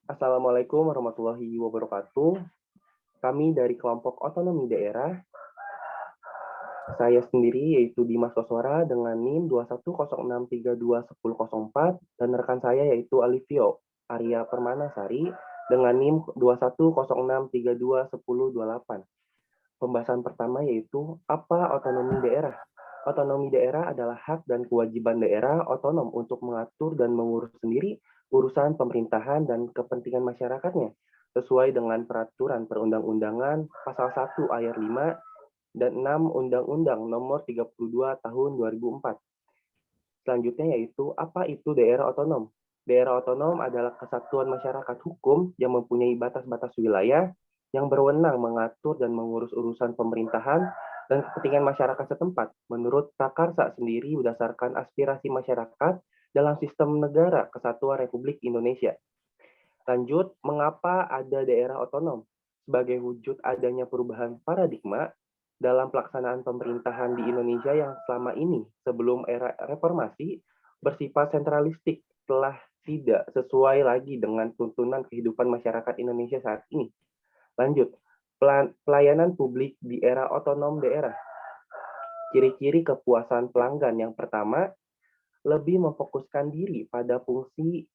Assalamualaikum warahmatullahi wabarakatuh. Kami dari kelompok otonomi daerah, saya sendiri yaitu Dimas Koswara dengan NIM 210632104 dan rekan saya yaitu Alivio Arya Permanasari dengan NIM 210632108. Pembahasan pertama yaitu apa otonomi daerah. Otonomi daerah adalah hak dan kewajiban daerah otonom untuk mengatur dan mengurus sendiri urusan pemerintahan dan kepentingan masyarakatnya sesuai dengan peraturan perundang-undangan pasal 1 ayat 5 dan 6 Undang-Undang Nomor 32 Tahun 2004. Selanjutnya yaitu apa itu daerah otonom. Daerah otonom adalah kesatuan masyarakat hukum yang mempunyai batas-batas wilayah yang berwenang mengatur dan mengurus urusan pemerintahan dan kepentingan masyarakat setempat menurut Prakarsa sendiri berdasarkan aspirasi masyarakat dalam sistem negara kesatuan Republik Indonesia. Lanjut, mengapa ada daerah otonom? Sebagai wujud adanya perubahan paradigma dalam pelaksanaan pemerintahan di Indonesia yang selama ini sebelum era reformasi bersifat sentralistik telah tidak sesuai lagi dengan tuntunan kehidupan masyarakat Indonesia saat ini. Lanjut, pelayanan publik di era otonom daerah. Ciri-ciri kepuasan pelanggan yang pertama, lebih memfokuskan diri pada fungsi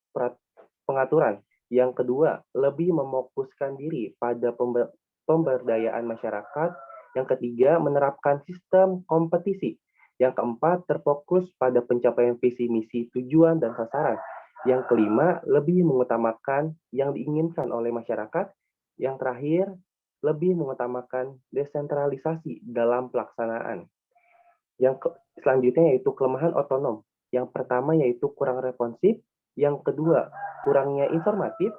pengaturan. Yang kedua, lebih memfokuskan diri pada pemberdayaan masyarakat. Yang ketiga, menerapkan sistem kompetisi. Yang keempat, terfokus pada pencapaian visi misi tujuan dan sasaran. Yang kelima, lebih mengutamakan yang diinginkan oleh masyarakat. Yang terakhir, lebih mengutamakan desentralisasi dalam pelaksanaan. Selanjutnya yaitu kelemahan otonom. Yang pertama yaitu kurang responsif, yang kedua kurangnya informatif,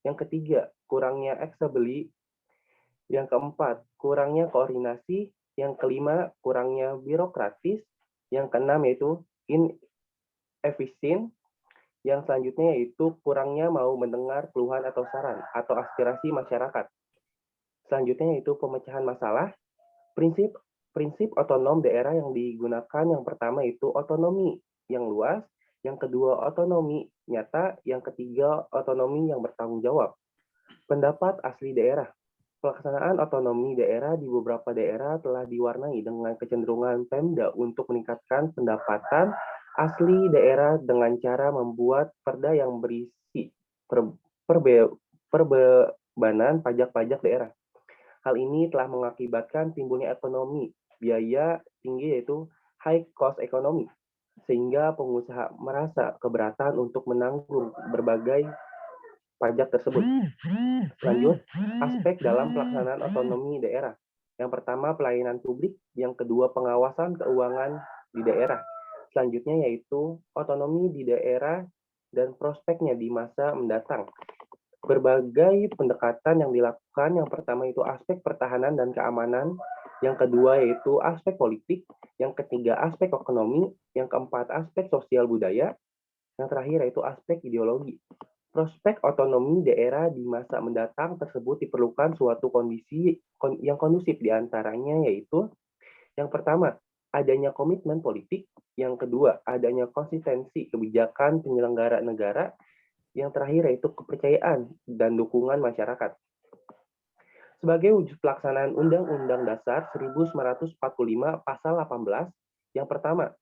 yang ketiga kurangnya accessibility, yang keempat kurangnya koordinasi, yang kelima kurangnya birokratis, yang keenam yaitu inefisien, yang selanjutnya yaitu kurangnya mau mendengar keluhan atau saran atau aspirasi masyarakat. Selanjutnya yaitu pemecahan masalah. Prinsip prinsip otonom daerah yang digunakan yang pertama itu otonomi yang luas, yang kedua otonomi nyata, yang ketiga otonomi yang bertanggung jawab. Pendapat asli daerah. Pelaksanaan otonomi daerah di beberapa daerah telah diwarnai dengan kecenderungan Pemda untuk meningkatkan pendapatan asli daerah dengan cara membuat perda yang berisi perbebanan pajak-pajak daerah. Hal ini telah mengakibatkan timbulnya ekonomi biaya tinggi yaitu high cost ekonomi, sehingga pengusaha merasa keberatan untuk menanggung berbagai pajak tersebut. Lanjut, aspek dalam pelaksanaan otonomi daerah. Yang pertama, pelayanan publik. Yang kedua, pengawasan keuangan di daerah. Selanjutnya yaitu otonomi di daerah dan prospeknya di masa mendatang. Berbagai pendekatan yang dilakukan. Yang pertama itu aspek pertahanan dan keamanan. Yang kedua yaitu aspek politik. Yang ketiga aspek ekonomi. Yang keempat aspek sosial budaya. Yang terakhir yaitu aspek ideologi. Prospek otonomi daerah di masa mendatang tersebut diperlukan suatu kondisi yang kondusif diantaranya yaitu yang pertama, adanya komitmen politik. Yang kedua, adanya konsistensi kebijakan penyelenggara negara. Yang terakhir yaitu kepercayaan dan dukungan masyarakat. Sebagai wujud pelaksanaan Undang-Undang Dasar 1945 Pasal 18, yang pertama,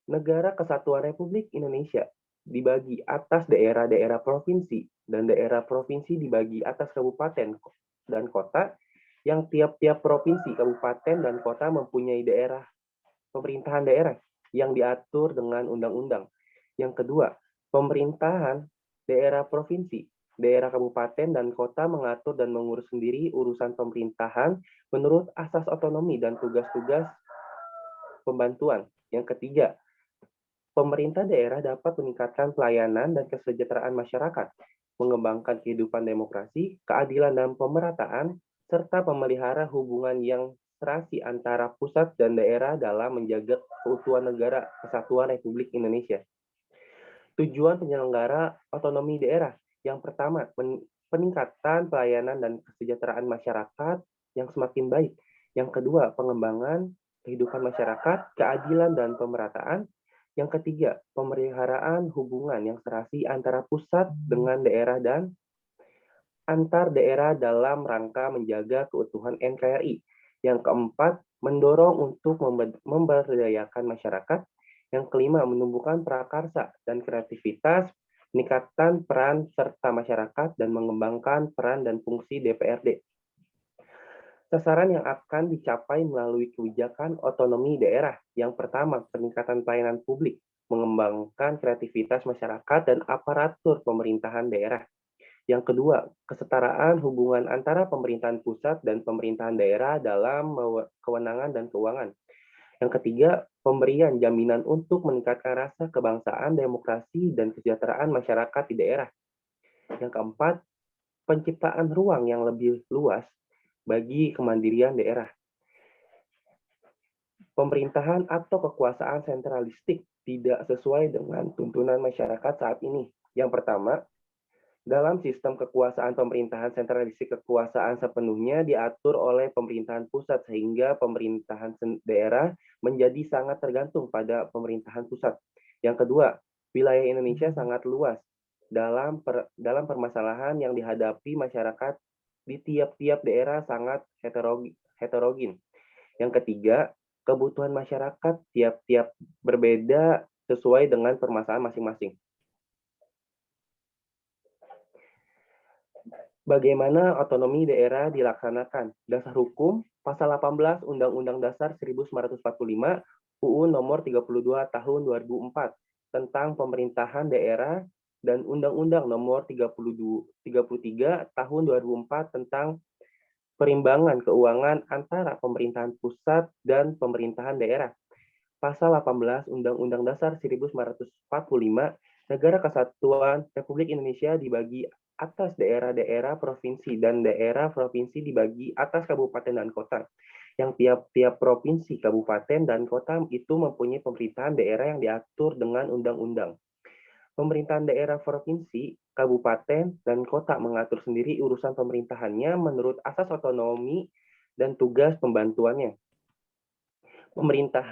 Negara Kesatuan Republik Indonesia dibagi atas daerah-daerah provinsi dan daerah provinsi dibagi atas kabupaten dan kota yang tiap-tiap provinsi, kabupaten, dan kota mempunyai daerah pemerintahan daerah yang diatur dengan undang-undang. Yang kedua, pemerintahan daerah provinsi, daerah kabupaten, dan kota mengatur dan mengurus sendiri urusan pemerintahan menurut asas otonomi dan tugas-tugas pembantuan. Yang ketiga, pemerintah daerah dapat meningkatkan pelayanan dan kesejahteraan masyarakat, mengembangkan kehidupan demokrasi, keadilan dan pemerataan, serta memelihara hubungan yang serasi antara pusat dan daerah dalam menjaga keutuhan negara kesatuan Republik Indonesia. Tujuan penyelenggara otonomi daerah. Yang pertama, peningkatan pelayanan dan kesejahteraan masyarakat yang semakin baik. Yang kedua, pengembangan kehidupan masyarakat, keadilan dan pemerataan. Yang ketiga, pemeliharaan hubungan yang serasi antara pusat dengan daerah dan antar daerah dalam rangka menjaga keutuhan NKRI. Yang keempat, mendorong untuk memberdayakan masyarakat. Yang kelima, menumbuhkan prakarsa dan kreativitas, meningkatkan peran serta masyarakat, dan mengembangkan peran dan fungsi DPRD. Sasaran yang akan dicapai melalui kebijakan otonomi daerah. Yang pertama, peningkatan pelayanan publik, mengembangkan kreativitas masyarakat dan aparatur pemerintahan daerah. Yang kedua, kesetaraan hubungan antara pemerintahan pusat dan pemerintahan daerah dalam kewenangan dan keuangan. Yang ketiga, pemberian jaminan untuk meningkatkan rasa kebangsaan, demokrasi, dan kesejahteraan masyarakat di daerah. Yang keempat, penciptaan ruang yang lebih luas bagi kemandirian daerah. Pemerintahan atau kekuasaan sentralistik tidak sesuai dengan tuntunan masyarakat saat ini. Yang pertama, dalam sistem kekuasaan pemerintahan sentralistik, kekuasaan sepenuhnya diatur oleh pemerintahan pusat sehingga pemerintahan daerah menjadi sangat tergantung pada pemerintahan pusat. Yang kedua, wilayah Indonesia sangat luas dalam permasalahan yang dihadapi masyarakat di tiap-tiap daerah sangat heterogen. Yang ketiga, kebutuhan masyarakat tiap-tiap berbeda sesuai dengan permasalahan masing-masing. Bagaimana otonomi daerah dilaksanakan? Dasar hukum, Pasal 18 Undang-Undang Dasar 1945, UU Nomor 32 Tahun 2004 tentang pemerintahan daerah dan Undang-Undang Nomor 33 Tahun 2004 tentang perimbangan keuangan antara pemerintahan pusat dan pemerintahan daerah. Pasal 18 Undang-Undang Dasar 1945, Negara Kesatuan Republik Indonesia dibagi atas daerah-daerah provinsi dan daerah provinsi dibagi atas kabupaten dan kota. Yang tiap-tiap provinsi, kabupaten, dan kota itu mempunyai pemerintahan daerah yang diatur dengan undang-undang. Pemerintahan daerah provinsi, kabupaten, dan kota mengatur sendiri urusan pemerintahannya menurut asas otonomi dan tugas pembantuannya. Pemerintah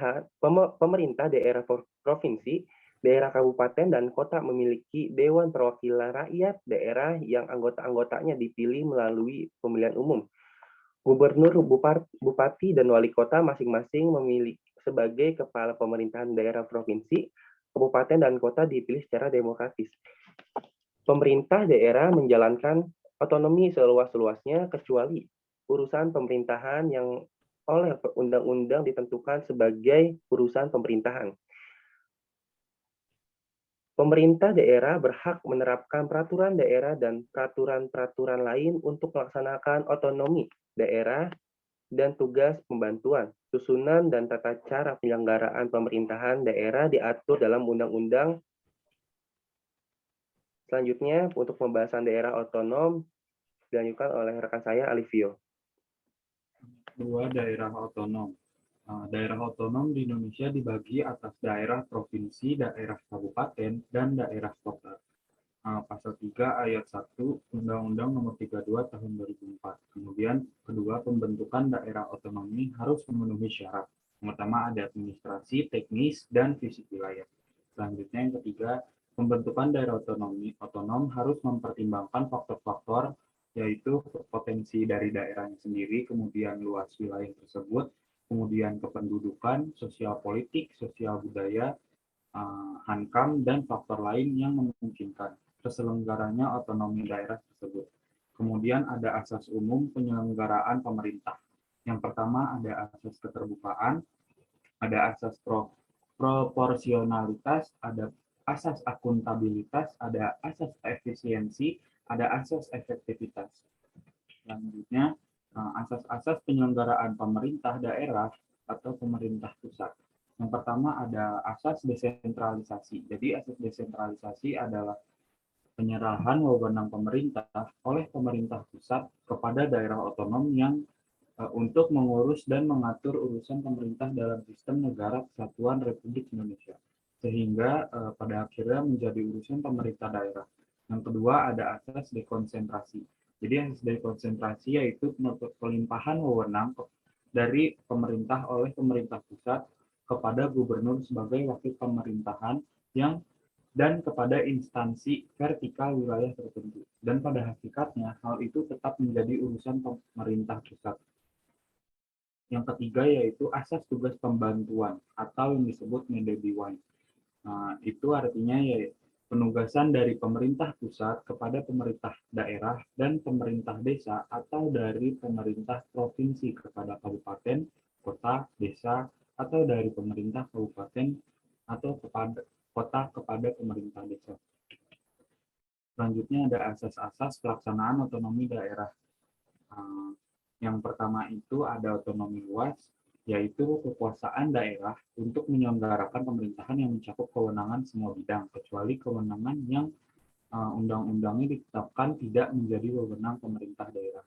daerah provinsi, daerah kabupaten, dan kota memiliki Dewan Perwakilan Rakyat daerah yang anggota-anggotanya dipilih melalui pemilihan umum. Gubernur, bupati, dan wali kota masing-masing memiliki sebagai kepala pemerintahan daerah provinsi, kabupaten, dan kota dipilih secara demokratis. Pemerintah daerah menjalankan otonomi seluas-luasnya kecuali urusan pemerintahan yang oleh undang-undang ditentukan sebagai urusan pemerintahan. Pemerintah daerah berhak menerapkan peraturan daerah dan peraturan-peraturan lain untuk melaksanakan otonomi daerah dan tugas pembantuan. Susunan dan tata cara penyelenggaraan pemerintahan daerah diatur dalam undang-undang. Selanjutnya, untuk pembahasan daerah otonom, dilanjutkan oleh rekan saya, Alivio. Daerah otonom. Daerah otonom di Indonesia dibagi atas daerah provinsi, daerah kabupaten, dan daerah kota. Pasal 3 ayat 1 Undang-Undang Nomor 32 Tahun 2004. Kemudian kedua, pembentukan daerah otonomi harus memenuhi syarat. Yang pertama ada administrasi, teknis, dan fisik wilayah. Selanjutnya yang ketiga, pembentukan daerah otonom harus mempertimbangkan faktor-faktor yaitu potensi dari daerahnya sendiri, kemudian luas wilayah tersebut, kemudian kependudukan, sosial politik, sosial budaya, hankam, dan faktor lain yang memungkinkan terselenggaranya otonomi daerah tersebut. Kemudian ada asas umum penyelenggaraan pemerintah. Yang pertama ada asas keterbukaan, ada asas proporsionalitas, ada asas akuntabilitas, ada asas efisiensi, ada asas efektivitas. Selanjutnya, asas-asas penyelenggaraan pemerintah daerah atau pemerintah pusat. Yang pertama ada asas desentralisasi. Jadi asas desentralisasi adalah penyerahan wewenang pemerintah oleh pemerintah pusat kepada daerah otonom yang untuk mengurus dan mengatur urusan pemerintah dalam sistem negara kesatuan Republik Indonesia, sehingga pada akhirnya menjadi urusan pemerintah daerah. Yang kedua ada asas dekonsentrasi. Jadi asas dekonsentrasi yaitu pelimpahan wewenang dari pemerintah oleh pemerintah pusat kepada gubernur sebagai wakil pemerintahan dan kepada instansi vertikal wilayah tertentu. Dan pada hakikatnya, hal itu tetap menjadi urusan pemerintah pusat. Yang ketiga yaitu asas tugas pembantuan atau yang disebut Medediwan. Itu artinya ya penugasan dari pemerintah pusat kepada pemerintah daerah dan pemerintah desa atau dari pemerintah provinsi kepada kabupaten, kota, desa, atau dari pemerintah kabupaten atau kepada kota kepada pemerintah desa. Selanjutnya ada asas-asas pelaksanaan otonomi daerah. Yang pertama itu ada otonomi luas, yaitu kekuasaan daerah untuk menyelenggarakan pemerintahan yang mencakup kewenangan semua bidang, kecuali kewenangan yang undang-undangnya ditetapkan tidak menjadi wewenang pemerintah daerah.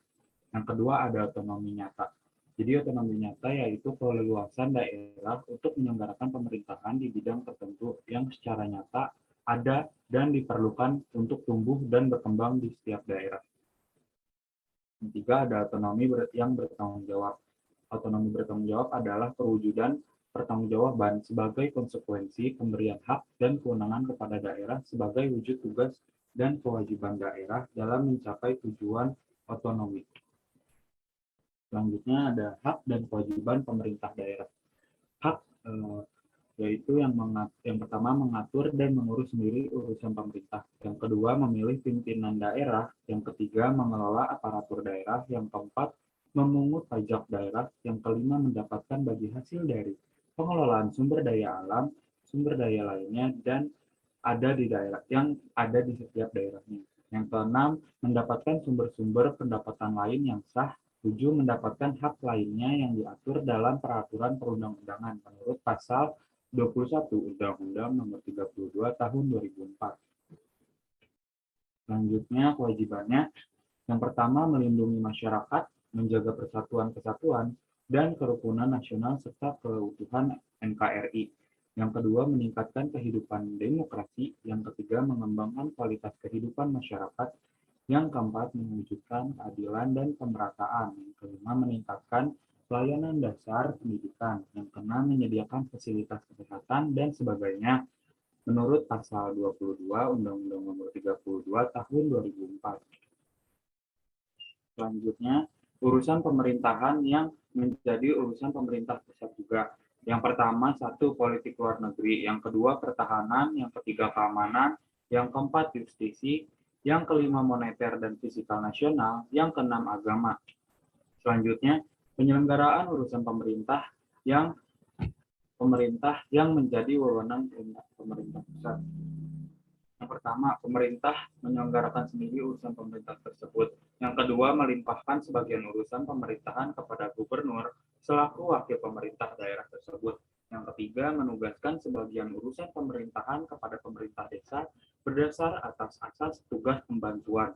Yang kedua ada otonomi nyata. Jadi otonomi nyata yaitu keleluasan daerah untuk menyelenggarakan pemerintahan di bidang tertentu yang secara nyata ada dan diperlukan untuk tumbuh dan berkembang di setiap daerah. Yang ketiga ada otonomi yang bertanggung jawab. Otonomi bertanggung jawab adalah perwujudan pertanggungjawaban sebagai konsekuensi pemberian hak dan kewenangan kepada daerah sebagai wujud tugas dan kewajiban daerah dalam mencapai tujuan otonomi. Selanjutnya ada hak dan kewajiban pemerintah daerah. Hak yaitu yang pertama mengatur dan mengurus sendiri urusan pemerintah. Yang kedua memilih pimpinan daerah. Yang ketiga mengelola aparatur daerah. Yang keempat memungut pajak daerah. Yang kelima mendapatkan bagi hasil dari pengelolaan sumber daya alam, sumber daya lainnya dan ada di daerah yang ada di setiap daerahnya. Yang keenam mendapatkan sumber-sumber pendapatan lain yang sah. 7 mendapatkan hak lainnya yang diatur dalam peraturan perundang-undangan menurut pasal 21 Undang-Undang Nomor 32 Tahun 2004. Selanjutnya kewajibannya, yang pertama melindungi masyarakat, menjaga persatuan-kesatuan dan kerukunan nasional serta keutuhan NKRI. Yang kedua meningkatkan kehidupan demokrasi. Yang ketiga mengembangkan kualitas kehidupan masyarakat. Yang keempat mewujudkan keadilan dan pemerataan. Yang kelima meningkatkan pelayanan dasar pendidikan. Yang keenam menyediakan fasilitas kesehatan dan sebagainya menurut pasal 22 Undang-Undang Nomor 32 Tahun 2004. Selanjutnya, urusan pemerintahan yang menjadi urusan pemerintah pusat juga. Yang pertama, satu politik luar negeri. Yang kedua, pertahanan. Yang ketiga, keamanan. Yang keempat, justisi. Yang kelima, moneter dan fiskal nasional. Yang keenam, agama. Selanjutnya, penyelenggaraan urusan pemerintah yang menjadi wewenang pemerintah pusat. Yang pertama, pemerintah menyelenggarakan sendiri urusan pemerintah tersebut. Yang kedua, melimpahkan sebagian urusan pemerintahan kepada gubernur selaku wakil pemerintah daerah tersebut. Yang ketiga, menugaskan sebagian urusan pemerintahan kepada pemerintah desa berdasar atas asas tugas pembantuan.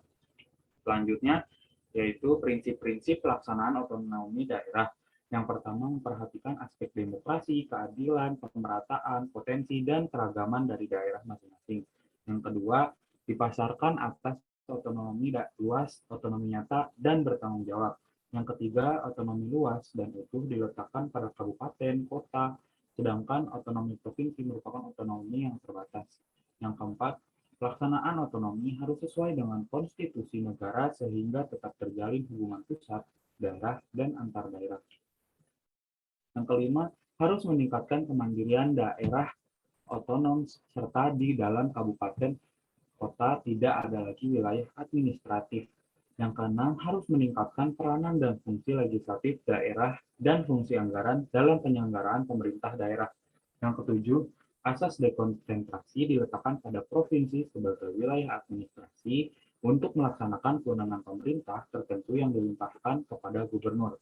Selanjutnya, yaitu prinsip-prinsip pelaksanaan otonomi daerah. Yang pertama, memperhatikan aspek demokrasi, keadilan, pemerataan, potensi, dan keragaman dari daerah masing-masing. Yang kedua, dipasarkan atas otonomi luas, otonomi nyata, dan bertanggung jawab. Yang ketiga, otonomi luas dan utuh diletakkan pada kabupaten, kota, sedangkan otonomi provinsi merupakan otonomi yang terbatas. Yang keempat, pelaksanaan otonomi harus sesuai dengan konstitusi negara sehingga tetap terjalin hubungan pusat, daerah, dan antar daerah. Yang kelima, harus meningkatkan kemandirian daerah otonom serta di dalam kabupaten kota tidak ada lagi wilayah administratif. Yang keenam, harus meningkatkan peranan dan fungsi legislatif daerah dan fungsi anggaran dalam penyelenggaraan pemerintah daerah. Yang ketujuh, asas dekonsentrasi diletakkan pada provinsi sebagai wilayah administrasi untuk melaksanakan kewenangan pemerintah tertentu yang dilimpahkan kepada gubernur.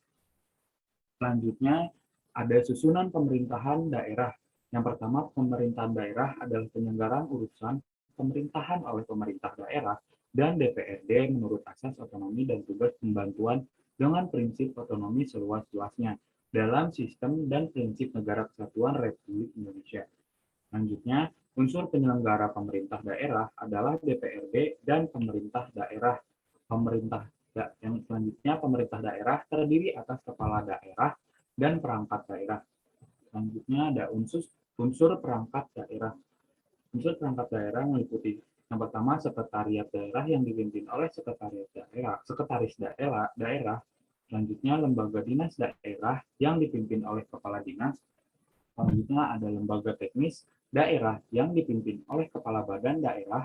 Selanjutnya, ada susunan pemerintahan daerah. Yang pertama, pemerintahan daerah adalah penyelenggaraan urusan pemerintahan oleh pemerintah daerah dan DPRD menurut asas otonomi dan tugas pembantuan dengan prinsip otonomi seluas-luasnya dalam sistem dan prinsip negara kesatuan Republik Indonesia. Selanjutnya, unsur penyelenggara pemerintah daerah adalah DPRD dan pemerintah daerah. Yang selanjutnya, pemerintah daerah terdiri atas kepala daerah dan perangkat daerah. Selanjutnya ada unsur perangkat daerah. Unsur perangkat daerah meliputi yang pertama sekretariat daerah yang dipimpin oleh sekretaris daerah. Selanjutnya lembaga dinas daerah yang dipimpin oleh kepala dinas. Selanjutnya ada lembaga teknis daerah yang dipimpin oleh kepala badan daerah.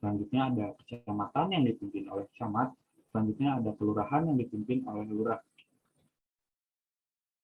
Selanjutnya ada kecamatan yang dipimpin oleh camat. Selanjutnya ada kelurahan yang dipimpin oleh lurah.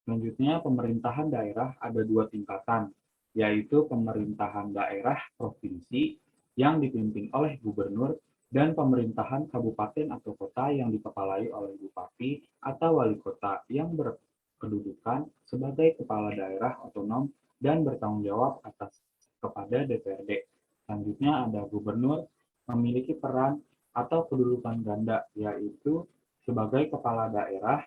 Selanjutnya pemerintahan daerah ada dua tingkatan, yaitu pemerintahan daerah provinsi yang dipimpin oleh gubernur dan pemerintahan kabupaten atau kota yang dikepalai oleh bupati atau wali kota yang berkedudukan sebagai kepala daerah otonom dan bertanggung jawab atas kepada DPRD. Selanjutnya ada gubernur memiliki peran atau kedudukan ganda, yaitu sebagai kepala daerah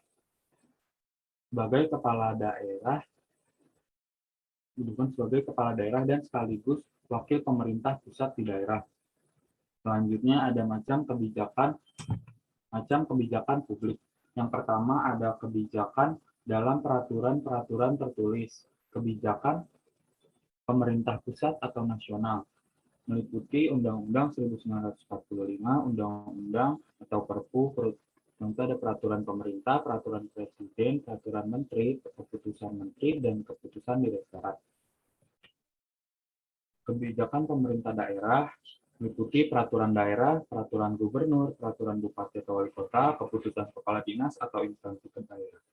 dan sekaligus wakil pemerintah pusat di daerah. Selanjutnya ada macam kebijakan publik. Yang pertama ada kebijakan dalam peraturan tertulis, kebijakan pemerintah pusat atau nasional, meliputi Undang-Undang 1945, Undang-Undang atau Perpu, contoh ada peraturan pemerintah, peraturan presiden, peraturan menteri, keputusan menteri, dan keputusan direktorat. Kebijakan pemerintah daerah meliputi peraturan daerah, peraturan gubernur, peraturan bupati atau wali kota, keputusan kepala dinas atau instansi daerah.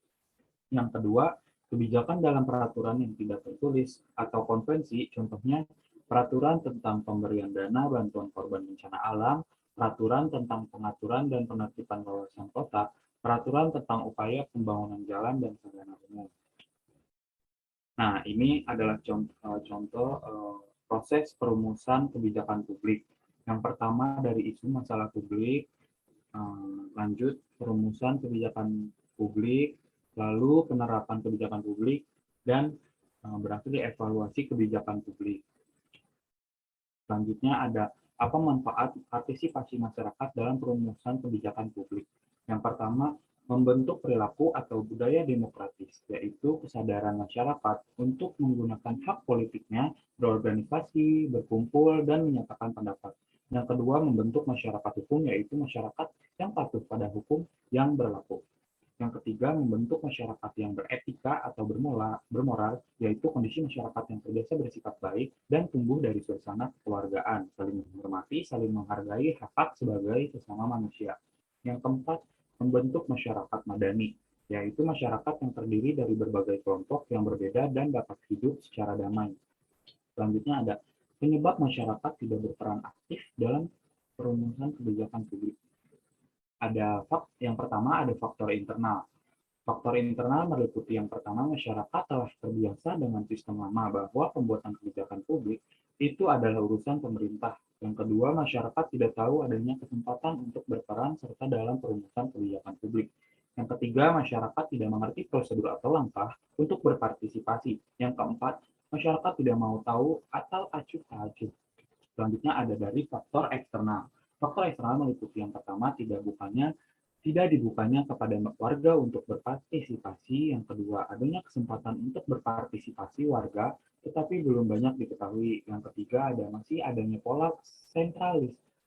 Yang kedua, kebijakan dalam peraturan yang tidak tertulis atau konvensi, contohnya peraturan tentang pemberian dana bantuan korban bencana alam, peraturan tentang pengaturan dan penertiban kawasan kota, peraturan tentang upaya pembangunan jalan dan sarana umum. Nah, ini adalah contoh proses perumusan kebijakan publik. Yang pertama dari isu masalah publik, lanjut perumusan kebijakan publik, lalu penerapan kebijakan publik, dan berakhir di evaluasi kebijakan publik. Selanjutnya ada apa manfaat partisipasi masyarakat dalam perumusan kebijakan publik. Yang pertama, membentuk perilaku atau budaya demokratis, yaitu kesadaran masyarakat untuk menggunakan hak politiknya, berorganisasi, berkumpul, dan menyatakan pendapat. Yang kedua, membentuk masyarakat hukum, yaitu masyarakat yang patuh pada hukum yang berlaku. Yang ketiga, membentuk masyarakat yang beretika atau bermoral, yaitu kondisi masyarakat yang terbiasa bersikap baik dan tumbuh dari suasana kekeluargaan, saling menghormati, saling menghargai hak-hak sebagai sesama manusia. Yang keempat, membentuk masyarakat madani, yaitu masyarakat yang terdiri dari berbagai kelompok yang berbeda dan dapat hidup secara damai. Selanjutnya ada penyebab masyarakat tidak berperan aktif dalam perumusan kebijakan publik. Yang pertama ada faktor internal. Faktor internal meliputi yang pertama, masyarakat telah terbiasa dengan sistem lama bahwa pembuatan kebijakan publik itu adalah urusan pemerintah. Yang kedua, masyarakat tidak tahu adanya kesempatan untuk berperan serta dalam perumusan kebijakan publik. Yang ketiga, masyarakat tidak mengerti prosedur atau langkah untuk berpartisipasi. Yang keempat, masyarakat tidak mau tahu atau acuh tak acuh. Selanjutnya ada dari faktor eksternal. Faktor eksternal meliputi yang pertama, tidak dibukanya kepada warga untuk berpartisipasi. Yang kedua, adanya kesempatan untuk berpartisipasi warga, tetapi belum banyak diketahui. Yang ketiga, masih adanya pola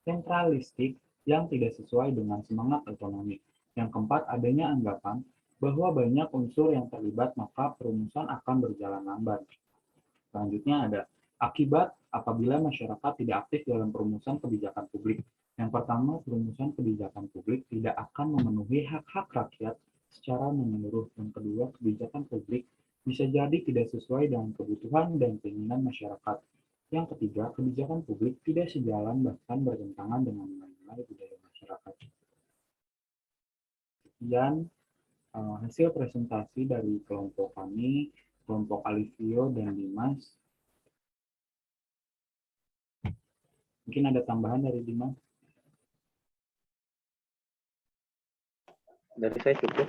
sentralistik yang tidak sesuai dengan semangat otonomi. Yang keempat, adanya anggapan bahwa banyak unsur yang terlibat, maka perumusan akan berjalan lambat. Selanjutnya ada akibat apabila masyarakat tidak aktif dalam perumusan kebijakan publik. Yang pertama, perumusan kebijakan publik tidak akan memenuhi hak-hak rakyat secara menyeluruh. Yang kedua, kebijakan publik bisa jadi tidak sesuai dengan kebutuhan dan keinginan masyarakat. Yang ketiga, kebijakan publik tidak sejalan bahkan bertentangan dengan nilai-nilai budaya masyarakat. Sekian hasil presentasi dari kelompok kami, kelompok Alivio dan Dimas. Mungkin ada tambahan dari Dimas? Dari saya cukup.